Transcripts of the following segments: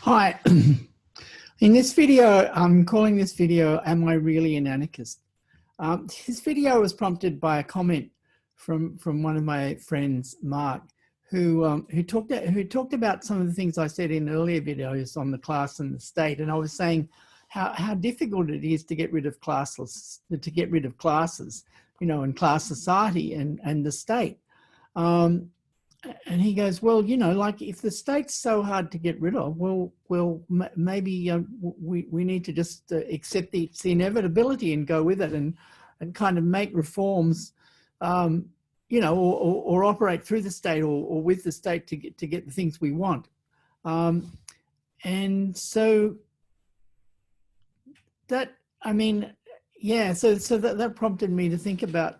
Hi. In this video, I'm calling this video, Am I Really an Anarchist? This video was prompted by a comment from one of my friends, Mark, who talked about some of the things I said in earlier videos on the class and the state. And I was saying how difficult it is to get rid of classes, you know, and class society and the state. And he goes, well, you know, like if the state's so hard to get rid of, maybe we need to just accept its inevitability and go with it and kind of make reforms, you know, or operate through the state or with the state to get the things we want. And so that, I mean, yeah, so that prompted me to think about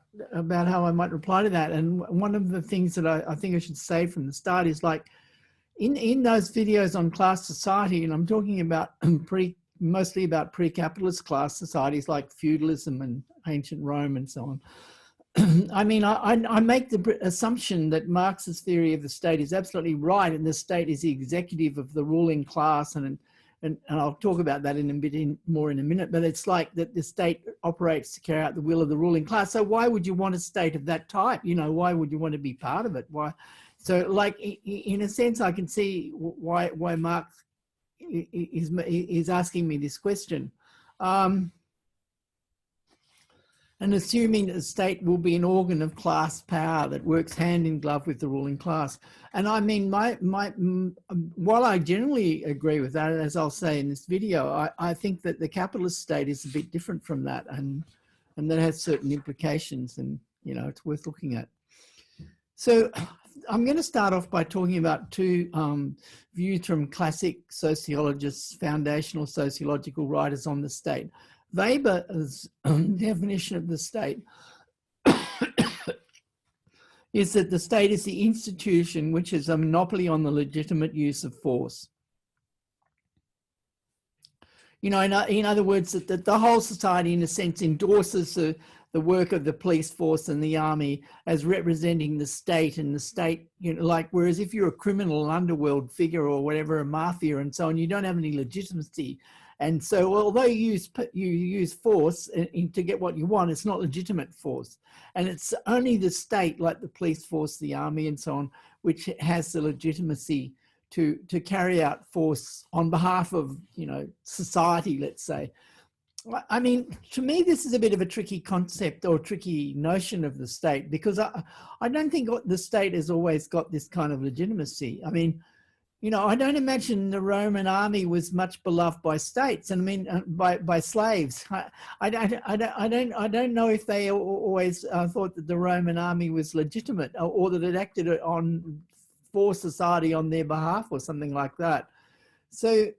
how I might reply to that. And one of the things that I think I should say from the start is, like, in those videos on class society, and I'm talking about mostly about pre-capitalist class societies like feudalism and ancient Rome and so on. I mean, I make the assumption that Marx's theory of the state is absolutely right, and the state is the executive of the ruling class, and I'll talk about that in a bit more in a minute, but it's like that the state operates to carry out the will of the ruling class. So why would you want a state of that type? You know, why would you want to be part of it? Why? So, like, in a sense, I can see why Marx is asking me this question. And assuming the state will be an organ of class power that works hand in glove with the ruling class. And I mean, while I generally agree with that, as I'll say in this video, I think that the capitalist state is a bit different from that, and that has certain implications, and, you know, it's worth looking at. So I'm going to start off by talking about two views from classic sociologists, foundational sociological writers on the state. Weber's definition of the state is that the state is the institution which has a monopoly on the legitimate use of force. You know, in other words, that the whole society, in a sense, endorses the work of the police force and the army as representing the state, and the state, you know, like, whereas if you're a criminal underworld figure or whatever, a mafia and so on, you don't have any legitimacy. And so, although you use force to get what you want, it's not legitimate force. And it's only the state, like the police force, the army and so on, which has the legitimacy to carry out force on behalf of, you know, society, let's say. I mean, to me, this is a bit of a tricky concept or tricky notion of the state, because I don't think the state has always got this kind of legitimacy. I mean, you know, I don't imagine the Roman army was much beloved by states, and I mean by slaves. I don't know if they always thought that the Roman army was legitimate, or that it acted for society on their behalf or something like that. So,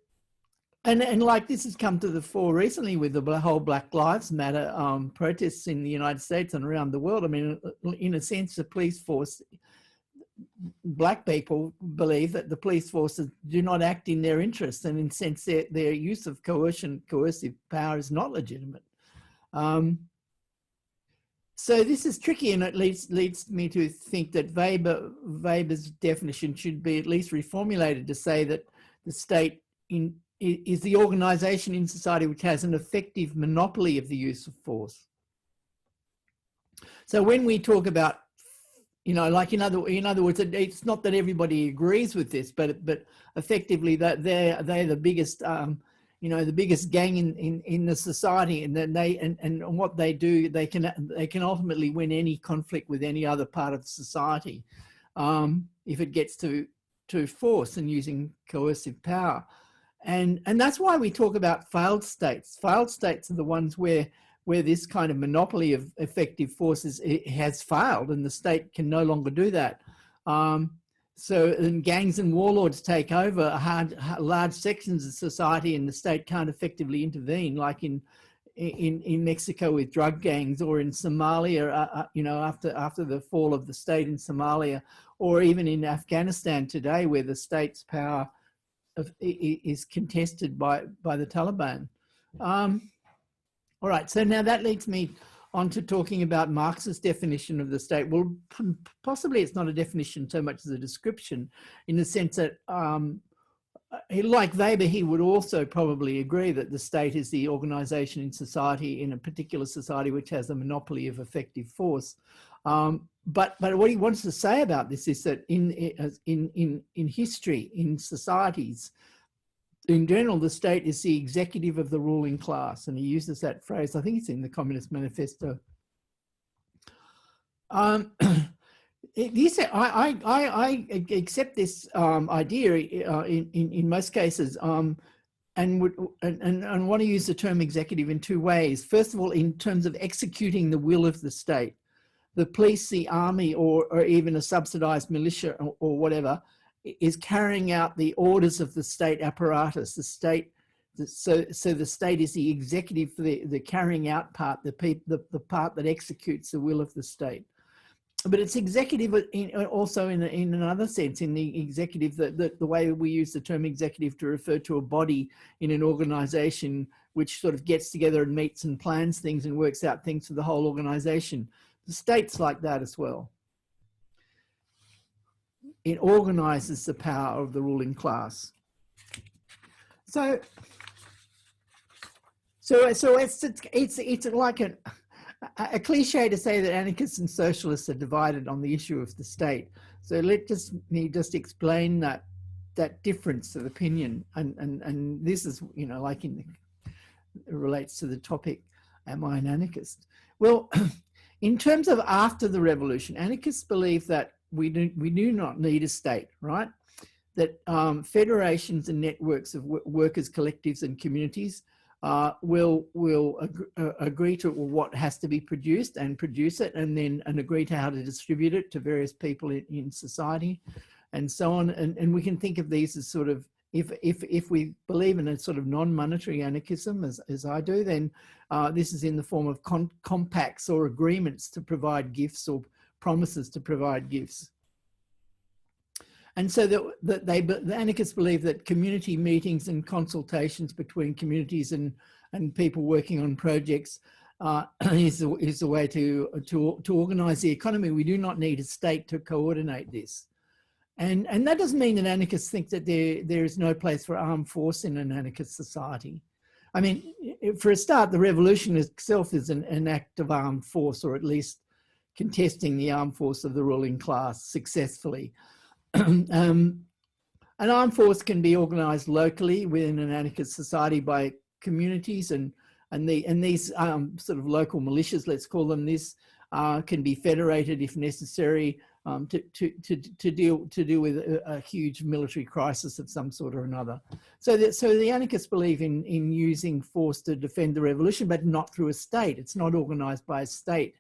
and like, this has come to the fore recently with the whole Black Lives Matter protests in the United States and around the world. I mean, in a sense, the police force, black people believe that the police forces do not act in their interests, and in a sense their use of coercive power is not legitimate. So this is tricky, and it leads me to think that Weber's definition should be at least reformulated to say that the state is the organization in society which has an effective monopoly of the use of force. So when we talk about, you know, like, in other words, it's not that everybody agrees with this, but effectively that they're the biggest, you know, the biggest gang in the society, and then and what they do, they can ultimately win any conflict with any other part of society, if it gets to force and using coercive power, and that's why we talk about failed states. Failed states are the ones where this kind of monopoly of effective forces has failed, and the state can no longer do that. So and gangs and warlords take over large sections of society, and the state can't effectively intervene, like in Mexico with drug gangs, or in Somalia, you know, after the fall of the state in Somalia, or even in Afghanistan today, where the state's power is contested by the Taliban. All right, so now that leads me on to talking about Marx's definition of the state. Well, possibly it's not a definition so much as a description, in the sense that like Weber, he would also probably agree that the state is the organization in society, in a particular society, which has a monopoly of effective force. But what he wants to say about this is that in history, in societies, in general, the state is the executive of the ruling class. And he uses that phrase, I think it's in the Communist Manifesto. I accept this idea in most cases, and want to use the term executive in two ways. First of all, in terms of executing the will of the state. The police, the army, or even a subsidized militia or whatever, is carrying out the orders of the state apparatus. The state, so the state is the executive for the carrying out part, the part that executes the will of the state. But it's executive also in another sense, in the executive, the way we use the term executive to refer to a body in an organization which sort of gets together and meets and plans things and works out things for the whole organization. The state's like that as well. It organizes the power of the ruling class. So it's like a cliche to say that anarchists and socialists are divided on the issue of the state. So let me just explain that difference of opinion, and this is, you know, like it relates to the topic, am I an anarchist? Well, in terms of after the revolution, anarchists believe that we do not need a state, right? That federations and networks of workers, collectives and communities will agree to what has to be produced and produce it, and then agree to how to distribute it to various people in society and so on. And we can think of these as sort of, if we believe in a sort of non-monetary anarchism, as I do, then this is in the form of compacts or agreements to provide gifts or promises to provide gifts. And so the anarchists believe that community meetings and consultations between communities and people working on projects is the way to organize the economy. We do not need a state to coordinate this. And that doesn't mean that anarchists think that there is no place for armed force in an anarchist society. I mean, for a start, the revolution itself is an act of armed force, or at least contesting the armed force of the ruling class successfully. An armed force can be organized locally within an anarchist society by communities, and these sort of local militias, let's call them this, can be federated if necessary to deal with a huge military crisis of some sort or another. So the anarchists believe in using force to defend the revolution, but not through a state. It's not organized by a state.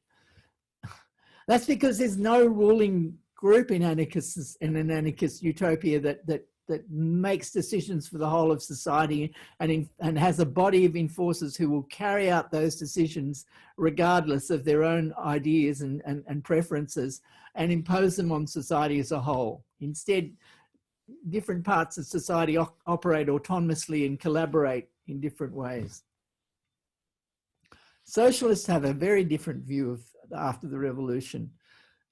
That's because there's no ruling group in anarchists, in an anarchist utopia that makes decisions for the whole of society and has a body of enforcers who will carry out those decisions regardless of their own ideas and preferences and impose them on society as a whole. Instead, different parts of society operate autonomously and collaborate in different ways. Socialists have a very different view of after the revolution.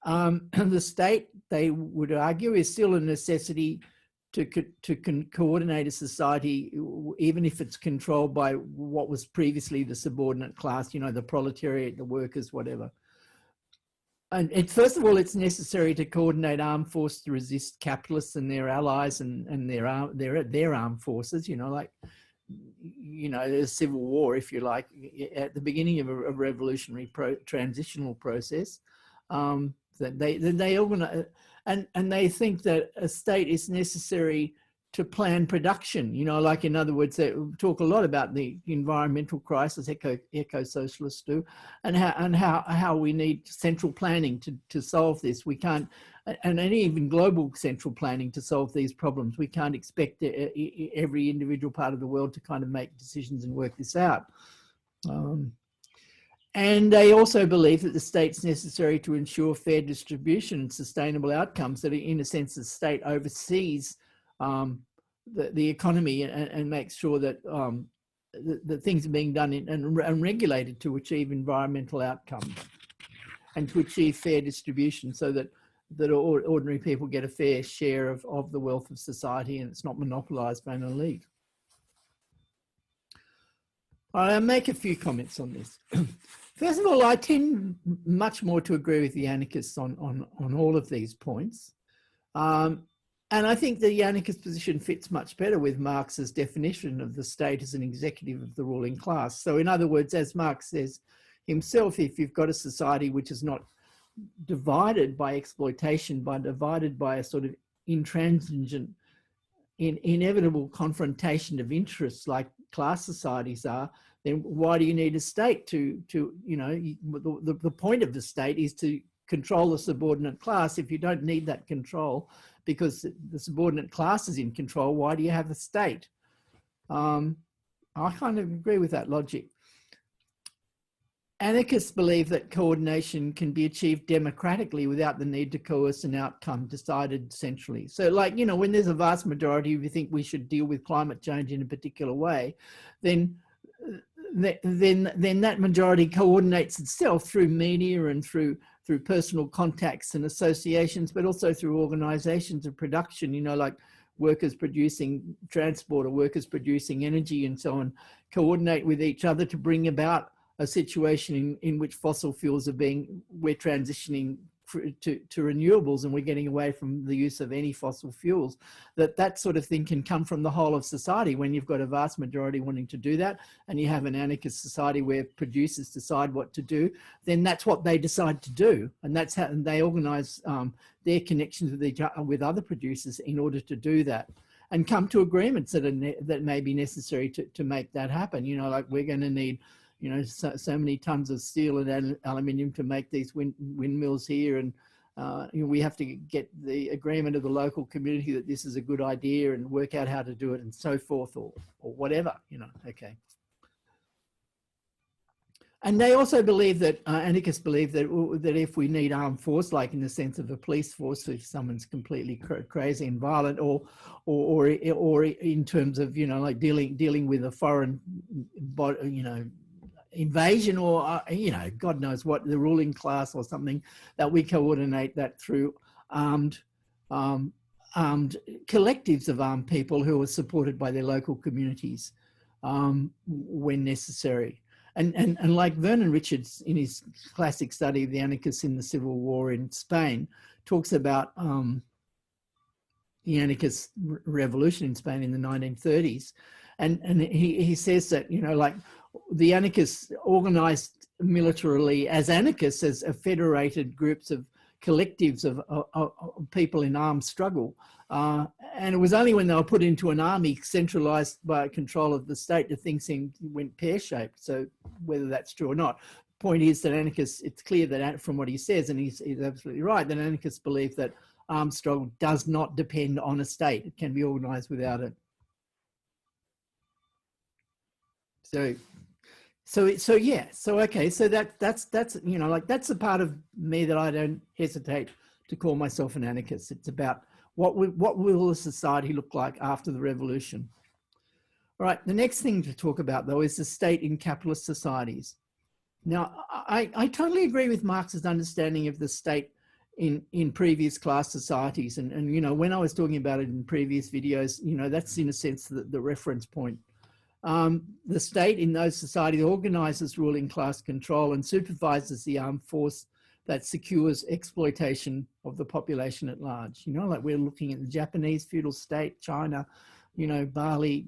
The state, they would argue, is still a necessity to coordinate a society, even if it's controlled by what was previously the subordinate class, you know, the proletariat, the workers, whatever. And first of all, it's necessary to coordinate armed force to resist capitalists and their allies and their armed forces, you know, like, you know, a civil war, if you like, at the beginning of a revolutionary transitional process. That they organize, and they think that a state is necessary to plan production, you know, like, in other words, they talk a lot about the environmental crisis, eco-socialists do, and how we need central planning to solve this. We can't, and even global central planning to solve these problems. We can't expect every individual part of the world to kind of make decisions and work this out. And they also believe that the state's necessary to ensure fair distribution and sustainable outcomes, that in a sense the state oversees the economy and makes sure that that things are being done and regulated to achieve environmental outcomes and to achieve fair distribution, so that that ordinary people get a fair share of the wealth of society and it's not monopolized by an elite. I'll make a few comments on this. First of all, I tend much more to agree with the anarchists on all of these points. And I think the anarchist position fits much better with Marx's definition of the state as an executive of the ruling class. So in other words, as Marx says himself, if you've got a society which is not divided by exploitation, but divided by a sort of intransigent, inevitable confrontation of interests like class societies are, then why do you need a state to you know, the point of the state is to control the subordinate class. If you don't need that control because the subordinate class is in control, why do you have a state? I kind of agree with that logic. Anarchists believe that coordination can be achieved democratically without the need to coerce an outcome decided centrally. So like, you know, when there's a vast majority who think we should deal with climate change in a particular way, then that majority coordinates itself through media and through personal contacts and associations, but also through organizations of production, you know, like workers producing transport or workers producing energy and so on, coordinate with each other to bring about a situation in which fossil fuels we're transitioning to renewables and we're getting away from the use of any fossil fuels. That sort of thing can come from the whole of society when you've got a vast majority wanting to do that and you have an anarchist society where producers decide what to do, then that's what they decide to do. And that's how they organize their connections with other producers in order to do that and come to agreements that may be necessary to make that happen. You know, like we're going to need, you know, so many tons of steel and aluminium to make these windmills here, and you know, we have to get the agreement of the local community that this is a good idea and work out how to do it and so forth, or whatever, you know. Okay. And they also believe that anarchists believe that if we need armed force, like in the sense of a police force, if someone's completely crazy and violent, or in terms of, you know, like dealing with a foreign, you know, invasion or you know, God knows what, the ruling class or something, that we coordinate that through armed collectives of armed people who are supported by their local communities when necessary. And like Vernon Richards in his classic study of the anarchists in the Civil War in Spain talks about the anarchist revolution in Spain in the 1930s, and he says that, you know, like the anarchists organized militarily as anarchists, as federated groups of collectives of people in armed struggle. And it was only when they were put into an army centralized by control of the state that things went pear-shaped. So whether that's true or not, the point is that anarchists, it's clear that from what he says, and he's absolutely right, that anarchists believe that armed struggle does not depend on a state. It can be organized without it. So yeah, so okay, so that's you know, like that's a part of me that I don't hesitate to call myself an anarchist. It's about what will a society look like after the revolution. All right, the next thing to talk about though is the state in capitalist societies. Now, I totally agree with Marx's understanding of the state in previous class societies, and you know, when I was talking about it in previous videos, you know, that's in a sense the reference point. The state in those societies organizes ruling class control and supervises the armed force that secures exploitation of the population at large. You know, like we're looking at the Japanese feudal state, China, you know, Bali,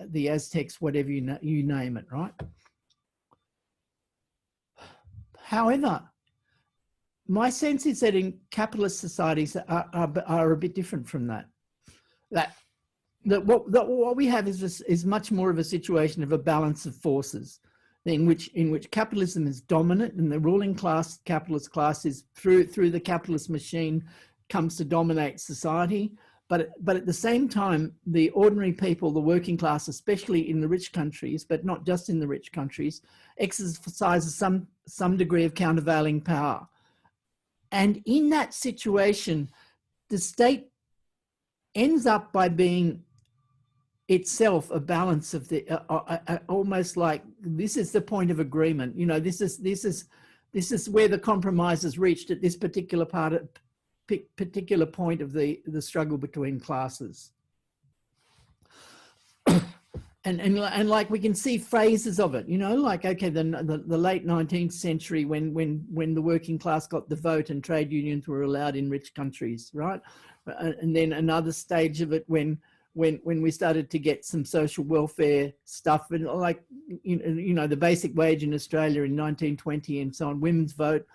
the Aztecs, whatever you name it, right? However, my sense is that in capitalist societies are a bit different from that. That what we have is much more of a situation of a balance of forces, in which capitalism is dominant, and the ruling class, capitalist class, is through the capitalist machine comes to dominate society. But at the same time, the ordinary people, the working class, especially in the rich countries, but not just in the rich countries, exercises some degree of countervailing power. And in that situation, the state ends up by being itself a balance of the almost like this is the point of agreement. You know, this is where the compromise is reached at this particular particular point of the struggle between classes. And like we can see phases of it, you know, like, okay, the late 19th century when the working class got the vote and trade unions were allowed in rich countries, right? And then another stage of it when we started to get some social welfare stuff, and like, you know, the basic wage in Australia in 1920 and so on, women's vote,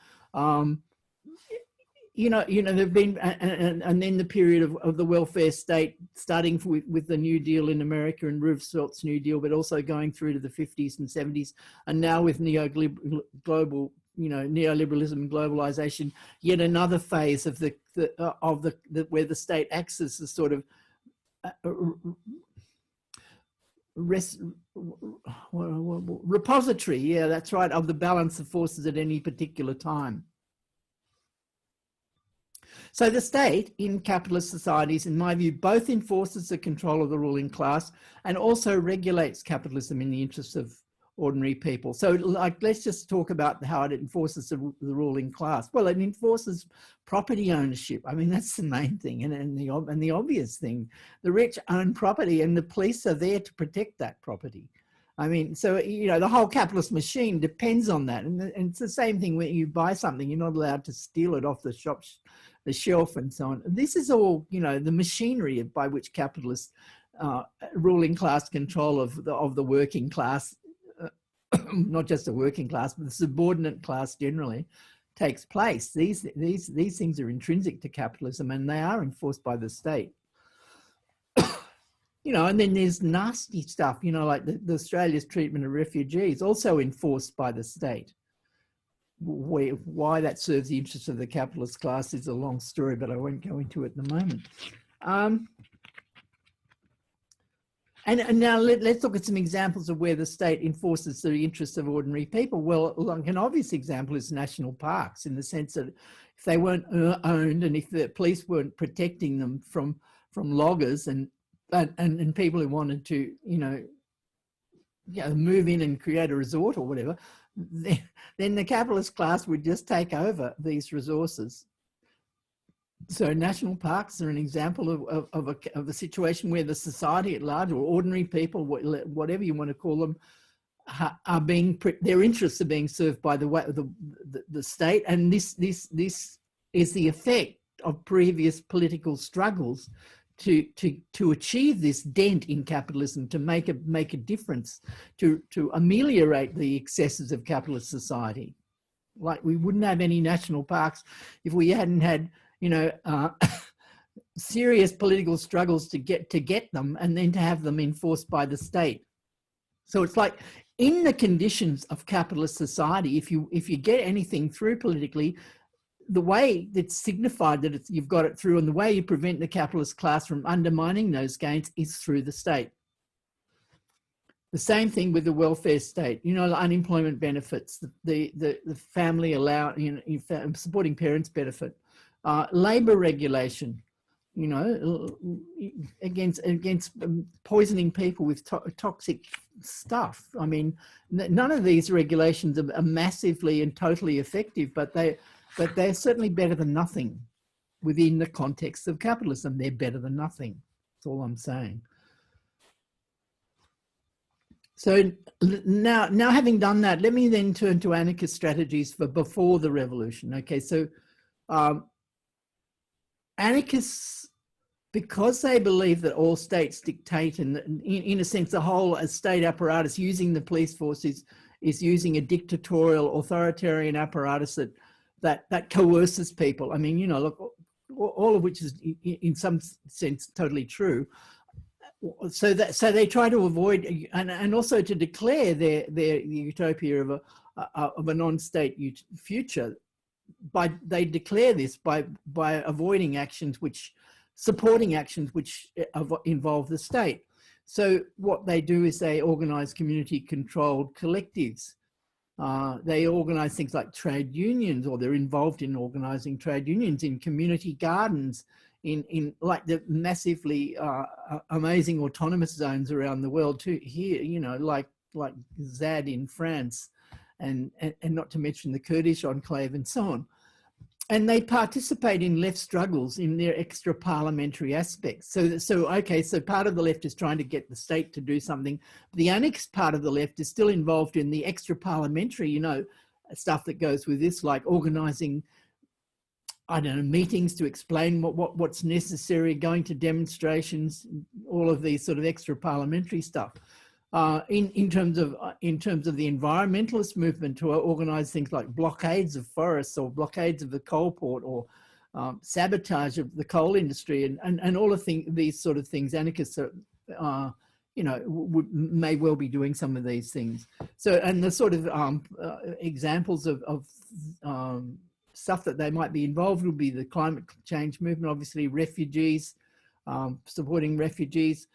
you know, there've been, and then the period of the welfare state, starting with the New Deal in America and Roosevelt's New Deal, but also going through to the 50s and 70s, and now with neoliberalism and globalization, yet another phase of where the state acts as a sort of repository, yeah, that's right, of the balance of forces at any particular time. So the state in capitalist societies, in my view, both enforces the control of the ruling class and also regulates capitalism in the interests of ordinary people. So, like, let's just talk about how it enforces the ruling class. Well, it enforces property ownership. I mean, that's the main thing, and the obvious thing. The rich own property, and the police are there to protect that property. I mean, so, you know, the whole capitalist machine depends on that. And it's the same thing when you buy something, you're not allowed to steal it off the shelf and so on. This is all, you know, the machinery by which capitalist ruling class control of the working class, not just the working class, but the subordinate class generally, takes place. These things are intrinsic to capitalism, and they are enforced by the state. You know, and then there's nasty stuff, you know, like the Australia's treatment of refugees, also enforced by the state. Why that serves the interests of the capitalist class is a long story, but I won't go into it at the moment. And now let's look at some examples of where the state enforces the interests of ordinary people. Well, like an obvious example is national parks, in the sense that if they weren't owned and if the police weren't protecting them from loggers and people who wanted to, you know, move in and create a resort or whatever, then the capitalist class would just take over these resources. So national parks are an example of a situation where the society at large, or ordinary people, whatever you want to call them, are being, their interests are being served by the state, and this is the effect of previous political struggles to achieve this dent in capitalism, to make a difference, to ameliorate the excesses of capitalist society. Like, we wouldn't have any national parks if we hadn't had, you know, serious political struggles to get them, and then to have them enforced by the state. So it's like, in the conditions of capitalist society, if you get anything through politically, the way that's signified that you've got it through, and the way you prevent the capitalist class from undermining those gains, is through the state. The same thing with the welfare state, you know, the unemployment benefits, the family allowance, you know, supporting parents benefit, labor regulation, you know, against poisoning people with toxic stuff. I mean, none of these regulations are massively and totally effective, but they're certainly better than nothing within the context of capitalism. They're better than nothing. That's all I'm saying. So now having done that, let me then turn to anarchist strategies for before the revolution. Okay, so anarchists, because they believe that all states dictate, and in a sense the whole state apparatus using the police force is using a dictatorial, authoritarian apparatus that coerces people. I mean, you know, look, all of which is in some sense totally true. So they try to avoid and also to declare their utopia of a non-state future. They declare this by avoiding actions supporting actions which involve the state. So what they do is they organise community-controlled collectives. They organise things like trade unions, or they're involved in organising trade unions in community gardens, in like the massively amazing autonomous zones around the world too. Here, you know, like ZAD in France, and not to mention the Kurdish enclave and so on. and they participate in left struggles in their extra parliamentary aspects. So part of the left is trying to get the state to do something. The anarchist part of the left is still involved in the extra parliamentary, you know, stuff that goes with this, like organising, I don't know, meetings to explain what's necessary, going to demonstrations, all of these sort of extra parliamentary stuff. In terms of the environmentalist movement, to organise things like blockades of forests or blockades of the coal port, or sabotage of the coal industry, and all of these sort of things, anarchists are, you know, may well be doing some of these things. So, and the sort of examples of stuff that they might be involved would be the climate change movement, obviously refugees, supporting refugees,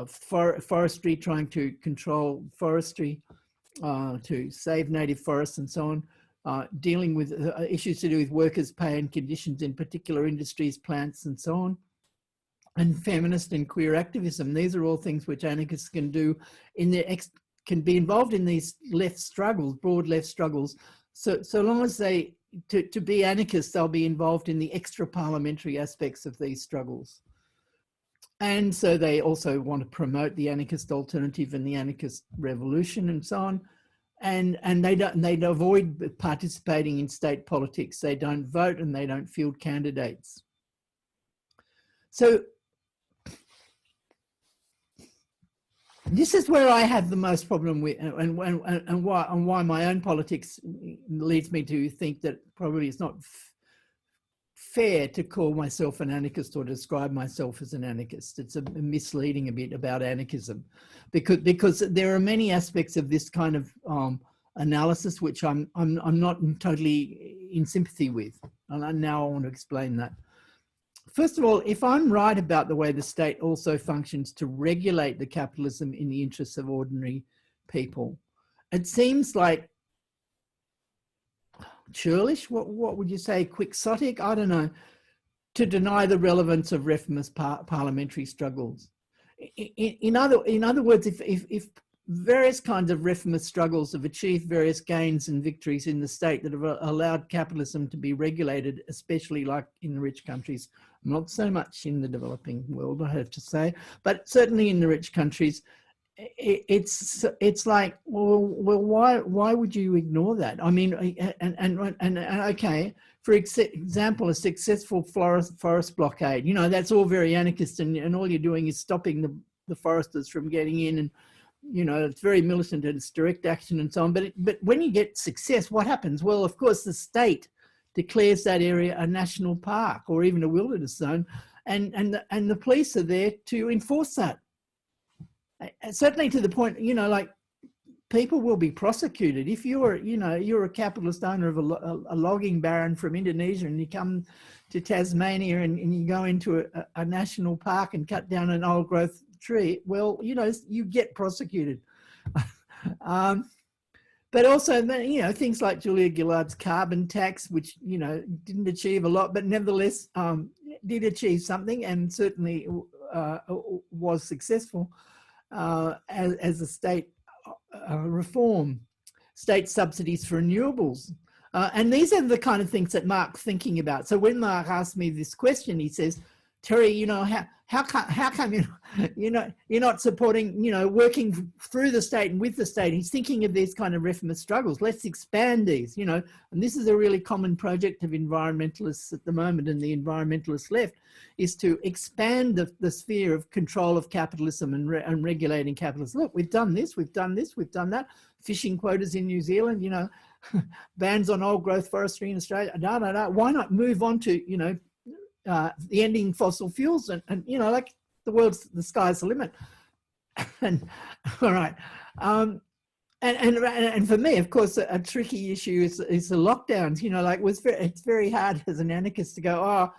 forestry, trying to control forestry to save native forests and so on, dealing with issues to do with workers' pay and conditions in particular industries, plants and so on, and feminist and queer activism. These are all things which anarchists can do in their can be involved in these left struggles, broad left struggles. So long as they, to be anarchists, they'll be involved in the extra parliamentary aspects of these struggles. And so they also want to promote the anarchist alternative and the anarchist revolution and so on. And they avoid participating in state politics. They don't vote and they don't field candidates. So this is where I have the most problem with, and why my own politics leads me to think that probably it's not fair to call myself an anarchist or describe myself as an anarchist. It's a misleading a bit about anarchism, because there are many aspects of this kind of analysis which I'm not totally in sympathy with, and now I want to explain that. First of all, if I'm right about the way the state also functions to regulate the capitalism in the interests of ordinary people, it seems like churlish, what would you say, quixotic, I don't know, to deny the relevance of reformist parliamentary struggles. In other words, if various kinds of reformist struggles have achieved various gains and victories in the state that have allowed capitalism to be regulated, especially like in the rich countries, not so much in the developing world, I have to say, but certainly in the rich countries, it's like, well, why would you ignore that? I mean, and okay, for example, a successful forest blockade, you know, that's all very anarchist, and all you're doing is stopping the foresters from getting in, and you know, it's very militant and it's direct action and so on. But when you get success, what happens? Well, of course, the state declares that area a national park or even a wilderness zone, and the police are there to enforce that. Certainly to the point, you know, like people will be prosecuted if you're, you know, you're a capitalist owner of a logging baron from Indonesia, and you come to Tasmania and you go into a national park and cut down an old growth tree. Well, you know, you get prosecuted. But also, you know, things like Julia Gillard's carbon tax, which, you know, didn't achieve a lot, but nevertheless did achieve something, and certainly was successful as a state reform. State subsidies for renewables. And these are the kind of things that Mark's thinking about. So when Mark asked me this question, he says, Terry, you know, how come you're not supporting, you know, working through the state and with the state? He's thinking of these kind of reformist struggles. Let's expand these, you know, and this is a really common project of environmentalists at the moment, and the environmentalist left, is to expand the sphere of control of capitalism and regulating capitalism. Look, we've done this, we've done this, we've done that. Fishing quotas in New Zealand, you know, bans on old growth forestry in Australia. No. Why not move on to, you know, the ending fossil fuels, and you know, like the sky's the limit. And all right, and for me, of course, a tricky issue is the lockdowns. You know, like it's very hard as an anarchist to go, oh,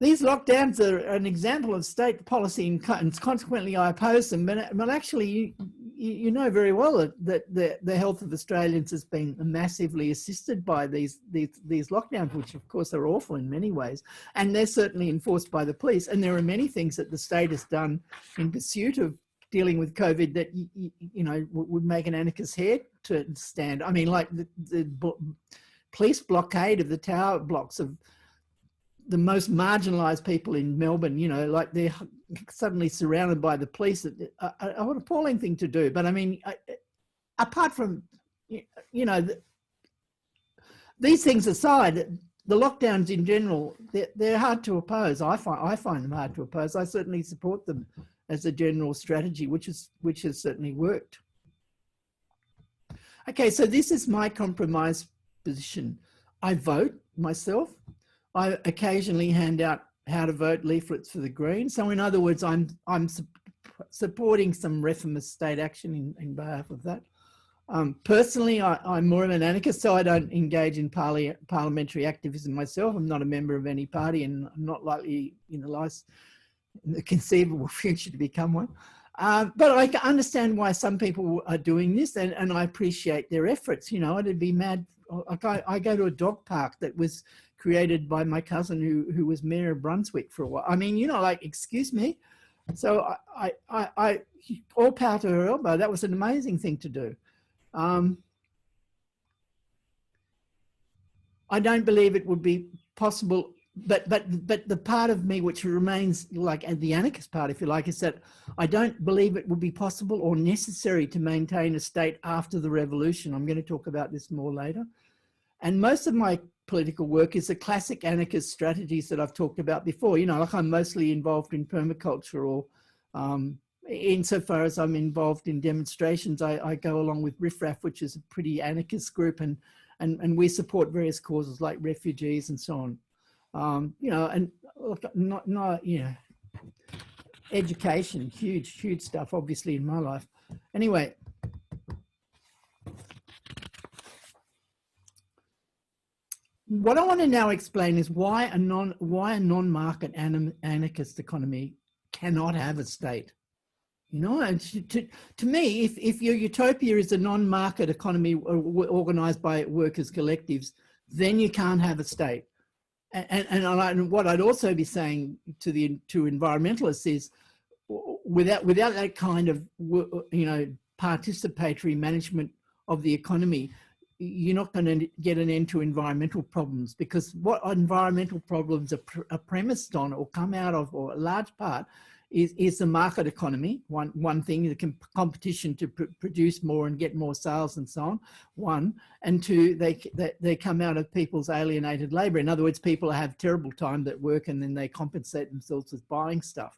these lockdowns are an example of state policy, and consequently I oppose them. But actually, you know very well that the health of Australians has been massively assisted by these lockdowns, which of course are awful in many ways, and they're certainly enforced by the police. And there are many things that the state has done in pursuit of dealing with COVID that you know would make an anarchist's hair to stand. I mean, like police blockade of the tower blocks of the most marginalised people in Melbourne, you know, like they're suddenly surrounded by the police. What an appalling thing to do. But I mean, apart from, you know, these things aside, the lockdowns in general, they're hard to oppose. I find them hard to oppose. I certainly support them as a general strategy, which has certainly worked. Okay, so this is my compromise position. I vote myself. I occasionally hand out how to vote leaflets for the Greens. So in other words, I'm supporting some reformist state action in behalf of that. Personally, I'm more of an anarchist, so I don't engage in parliamentary activism myself. I'm not a member of any party, and I'm not likely in the conceivable future to become one. But I understand why some people are doing this, and I appreciate their efforts. You know, I'd be mad. I go to a dog park that was created by my cousin who was mayor of Brunswick for a while. I mean, you know, like, excuse me. So I all power to her elbow. That was an amazing thing to do. I don't believe it would be possible, but the part of me which remains like the anarchist part, if you like, is that I don't believe it would be possible or necessary to maintain a state after the revolution. I'm going to talk about this more later. And most of my political work is the classic anarchist strategies that I've talked about before. You know, like I'm mostly involved in permaculture, or insofar as I'm involved in demonstrations, I go along with Riff Raff, which is a pretty anarchist group, and we support various causes like refugees and so on. You know, and look, you know, education, huge stuff, obviously, in my life. Anyway. What I want to now explain is why a non-market anarchist economy cannot have a state. You know, and to me, if your utopia is a non-market economy organised by workers' collectives, then you can't have a state. And what I'd also be saying to environmentalists is, without that kind of, you know, participatory management of the economy, you're not going to get an end to environmental problems, because what environmental problems are premised on, or come out of, or a large part, is the market economy. One thing, the competition to produce more and get more sales and so on. One, and two, they come out of people's alienated labour. In other words, people have terrible time at work, and then they compensate themselves with buying stuff.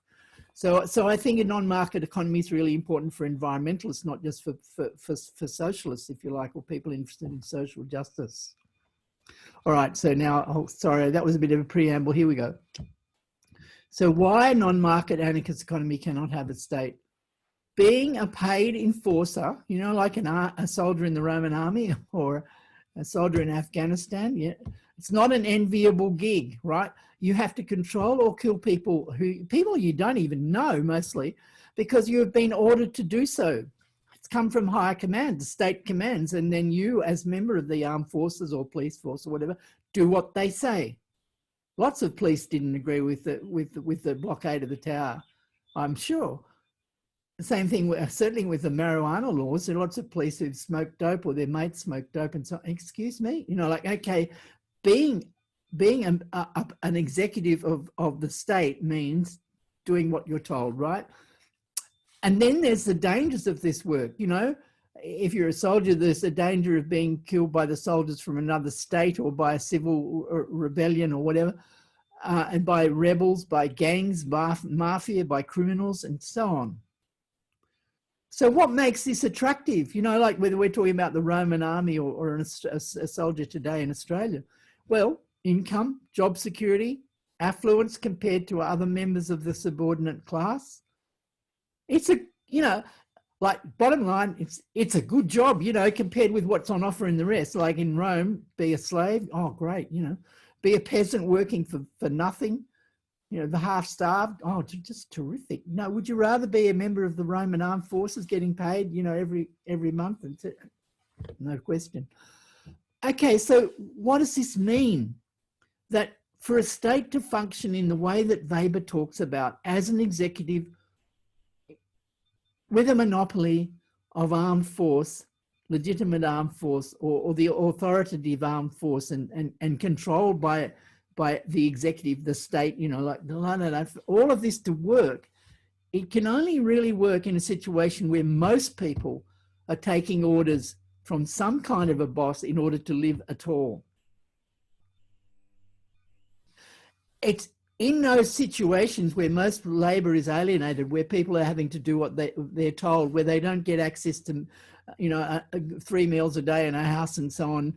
So I think a non-market economy is really important for environmentalists, not just for socialists, if you like, or people interested in social justice. All right, so now, oh, sorry, that was a bit of a preamble. Here we go. So why a non-market anarchist economy cannot have a state? Being a paid enforcer, you know, like a soldier in the Roman army or a soldier in Afghanistan, yeah, it's not an enviable gig, right? You have to control or kill people you don't even know, mostly, because you have been ordered to do so. It's come from higher command, the state commands, and then you, as member of the armed forces or police force or whatever, do what they say. Lots of police didn't agree with the blockade of the tower, I'm sure. The same thing, certainly with the marijuana laws. There are lots of police who've smoked dope, or their mates smoked dope, and so, excuse me, you know, like, okay, being an executive of the state means doing what you're told, right? And then there's the dangers of this work. You know, if you're a soldier, there's a danger of being killed by the soldiers from another state, or by a civil rebellion or whatever, and by rebels, by gangs, mafia, by criminals, and so on. So what makes this attractive? You know, like whether we're talking about the Roman army or a soldier today in Australia. Well, income, job security, affluence compared to other members of the subordinate class. It's a, you know, like, bottom line, it's a good job, you know, compared with what's on offer in the rest. Like in Rome, be a slave, oh great, you know, be a peasant working for nothing, you know, the half-starved, oh, just terrific. No, would you rather be a member of the Roman armed forces getting paid, you know, every month? No question. Okay, so what does this mean? That for a state to function in the way that Weber talks about, as an executive with a monopoly of armed force, legitimate armed force or the authoritative armed force and controlled by the executive, the state, you know, like, no, all of this to work, it can only really work in a situation where most people are taking orders from some kind of a boss in order to live at all. It's in those situations where most labor is alienated, where people are having to do what they're told, where they don't get access to, you know, 3 meals a day in a house and so on,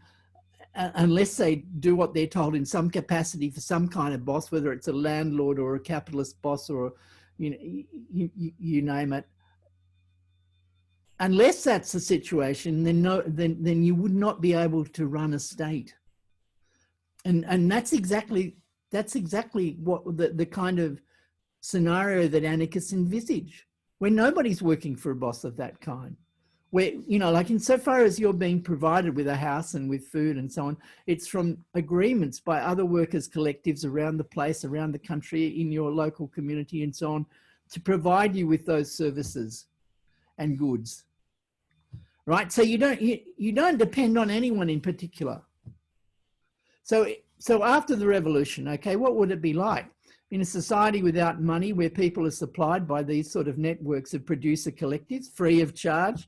unless they do what they're told in some capacity for some kind of boss, whether it's a landlord or a capitalist boss or, you know, you name it. Unless that's the situation, then you would not be able to run a state. And that's exactly what the kind of scenario that anarchists envisage, where nobody's working for a boss of that kind. Where, you know, like insofar as you're being provided with a house and with food and so on, it's from agreements by other workers' collectives around the place, around the country, in your local community and so on, to provide you with those services and goods, right? So you don't depend on anyone in particular. So after the revolution, okay, what would it be like? In a society without money, where people are supplied by these sort of networks of producer collectives, free of charge,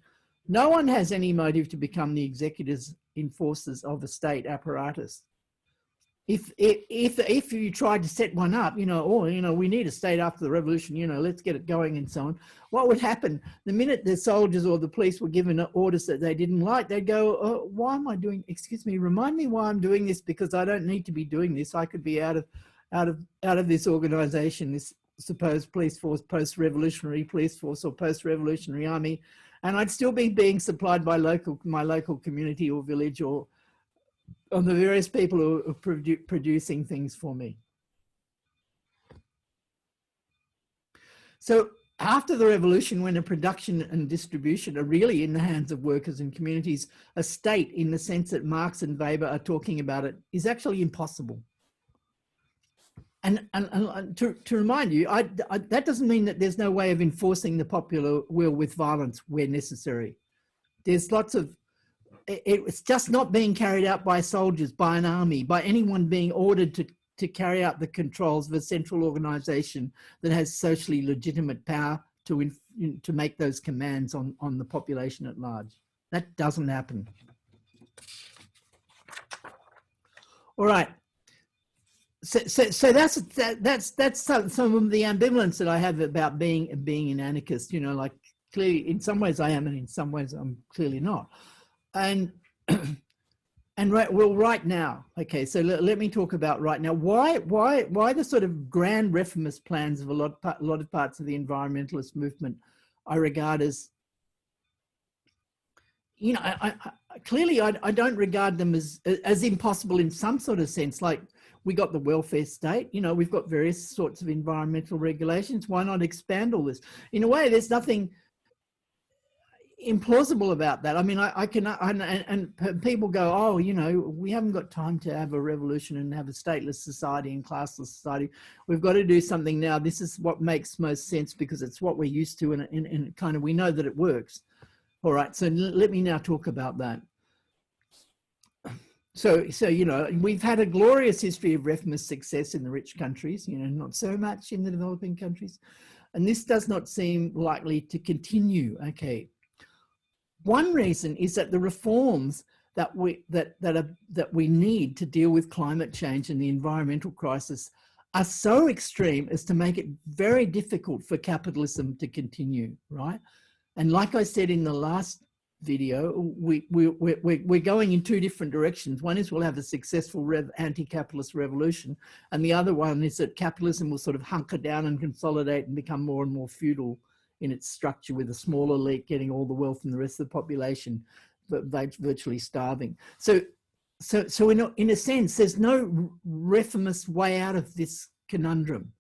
no one has any motive to become the executors, enforcers of a state apparatus. If you tried to set one up, you know, or, you know, we need a state after the revolution, you know, let's get it going and so on, what would happen? The minute the soldiers or the police were given orders that they didn't like, they'd go, oh, why am I doing, excuse me, remind me why I'm doing this, because I don't need to be doing this. I could be out of this organization, this supposed police force, post-revolutionary police force or post-revolutionary army, and I'd still be being supplied by my local community or village or on the various people who are producing things for me. So after the revolution, when the production and distribution are really in the hands of workers and communities, a state, in the sense that Marx and Weber are talking about it, is actually impossible. And to remind you, that doesn't mean that there's no way of enforcing the popular will with violence where necessary. There's lots of, it's just not being carried out by soldiers, by an army, by anyone being ordered to carry out the controls of a central organization that has socially legitimate power to make those commands on the population at large. That doesn't happen. All right. So that's some of the ambivalence that I have about being an anarchist. You know, like, clearly in some ways I am, and in some ways I'm clearly not. And right now, okay, so let me talk about right now. Why the sort of grand reformist plans of a lot of parts of the environmentalist movement I regard as, you know, clearly I don't regard them as impossible in some sort of sense. Like, we got the welfare state, you know, we've got various sorts of environmental regulations. Why not expand all this? In a way, there's nothing implausible about that. I mean, and people go, oh, you know, we haven't got time to have a revolution and have a stateless society and classless society. We've got to do something now. This is what makes most sense because it's what we're used to, and kind of, we know that it works. All right, so let me now talk about that. So, you know, we've had a glorious history of reformist success in the rich countries, you know, not so much in the developing countries. And this does not seem likely to continue, okay. One reason is that the reforms that we need to deal with climate change and the environmental crisis are so extreme as to make it very difficult for capitalism to continue, right? And like I said in the last video, we're going in two different directions. One is we'll have a successful anti-capitalist revolution, and the other one is that capitalism will sort of hunker down and consolidate and become more and more feudal in its structure, with a small elite getting all the wealth and the rest of the population but virtually starving. So in a sense, there's no reformist way out of this conundrum.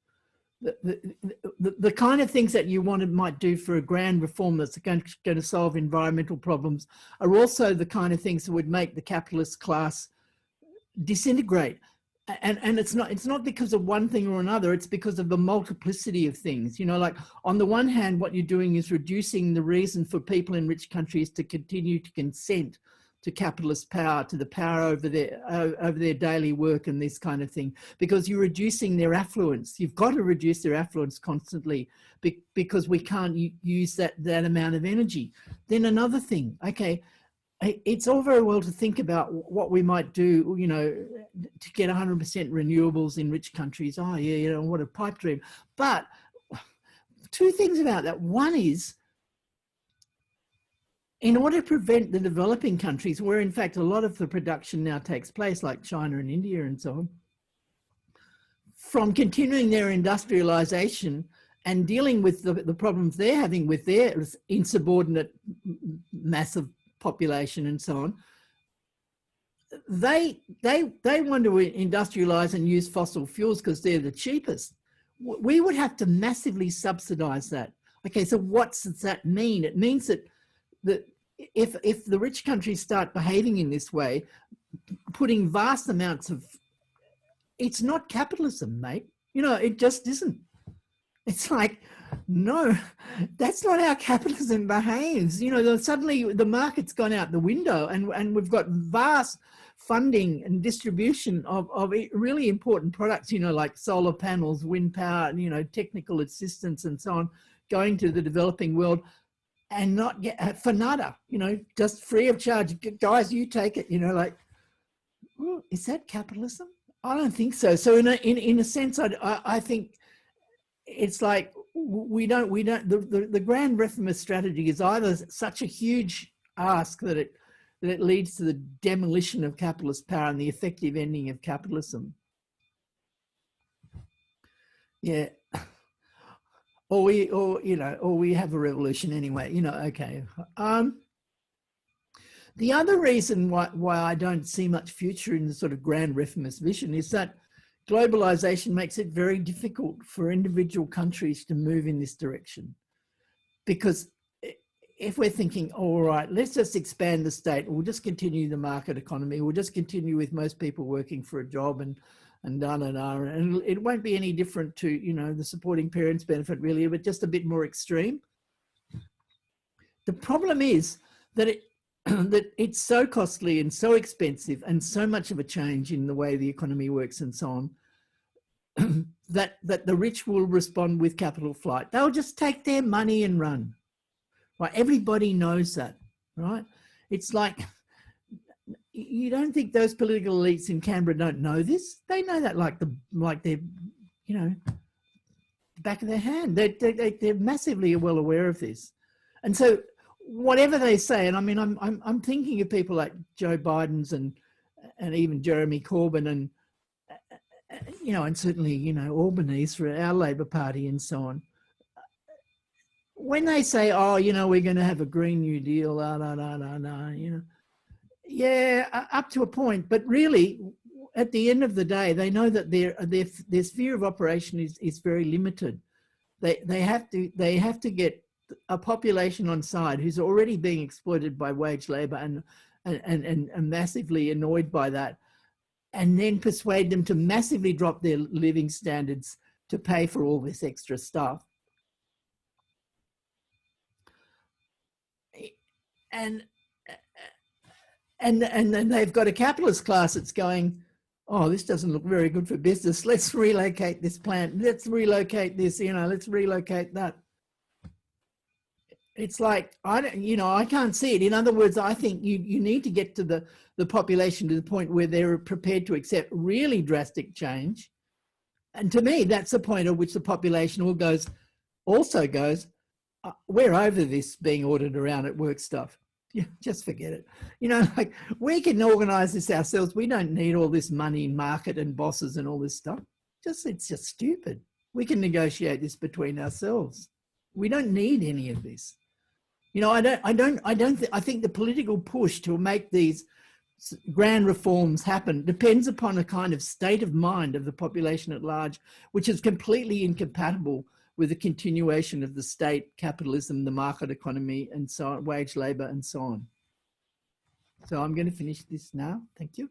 The kind of things that you might do for a grand reform that's going to solve environmental problems are also the kind of things that would make the capitalist class disintegrate. and it's not because of one thing or another, it's because of the multiplicity of things. You know, like on the one hand, what you're doing is reducing the reason for people in rich countries to continue to consent to capitalist power, to the power over their daily work and this kind of thing, because you're reducing their affluence. You've got to reduce their affluence constantly because we can't use that amount of energy. Then another thing, okay, it's all very well to think about what we might do, you know, to get 100% renewables in rich countries. Oh yeah, you know, what a pipe dream. But two things about that. One is, in order to prevent the developing countries, where in fact a lot of the production now takes place, like China and India and so on, from continuing their industrialization and dealing with the problems they're having with their insubordinate massive population and so on, they want to industrialize and use fossil fuels because they're the cheapest. We would have to massively subsidize that. Okay, so what does that mean? It means that if the rich countries start behaving in this way, putting vast amounts of, it's not capitalism, mate. You know, it just isn't. It's like, no, that's not how capitalism behaves. You know, suddenly the market's gone out the window, and we've got vast funding and distribution of really important products, you know, like solar panels, wind power, you know, technical assistance and so on, going to the developing world. And not get for nada, you know, just free of charge. Guys, you take it, you know, like, ooh, is that capitalism? I don't think so. So in a sense, I think it's like the grand reformist strategy is either such a huge ask that it leads to the demolition of capitalist power and the effective ending of capitalism. Yeah. Or we have a revolution anyway, you know, okay. The other reason why I don't see much future in the sort of grand reformist vision is that globalization makes it very difficult for individual countries to move in this direction. Because if we're thinking, all right, let's just expand the state, we'll just continue the market economy, we'll just continue with most people working for a job and it won't be any different to, you know, the supporting parents benefit really, but just a bit more extreme. The problem is that that it's so costly and so expensive and so much of a change in the way the economy works and so on, that the rich will respond with capital flight. They'll just take their money and run. Right? Everybody knows that, right? It's like, you don't think those political elites in Canberra don't know this? They know that like they're, you know, back of their hand. They're massively well aware of this. And so whatever they say, and I mean, I'm thinking of people like Joe Biden's and even Jeremy Corbyn and, you know, and certainly, you know, Albanese for our Labor Party and so on. When they say, oh, you know, we're going to have a Green New Deal, you know, yeah, up to a point, but really, at the end of the day, they know that their sphere of operation is very limited. They have to get a population on side who's already being exploited by wage labour and massively annoyed by that, and then persuade them to massively drop their living standards to pay for all this extra stuff. And then they've got a capitalist class that's going, oh, this doesn't look very good for business. Let's relocate this plant. Let's relocate this, you know, let's relocate that. It's like, I can't see it. In other words, I think you need to get to the population to the point where they're prepared to accept really drastic change. And to me, that's the point at which the population also goes, we're over this being ordered around at work stuff. Yeah, just forget it. You know, like, we can organize this ourselves. We don't need all this money, market and bosses and all this stuff. It's just stupid. We can negotiate this between ourselves. We don't need any of this. You know, I think the political push to make these grand reforms happen depends upon a kind of state of mind of the population at large, which is completely incompatible with the continuation of the state, capitalism, the market economy, and so on, wage labour, and so on. So I'm going to finish this now. Thank you.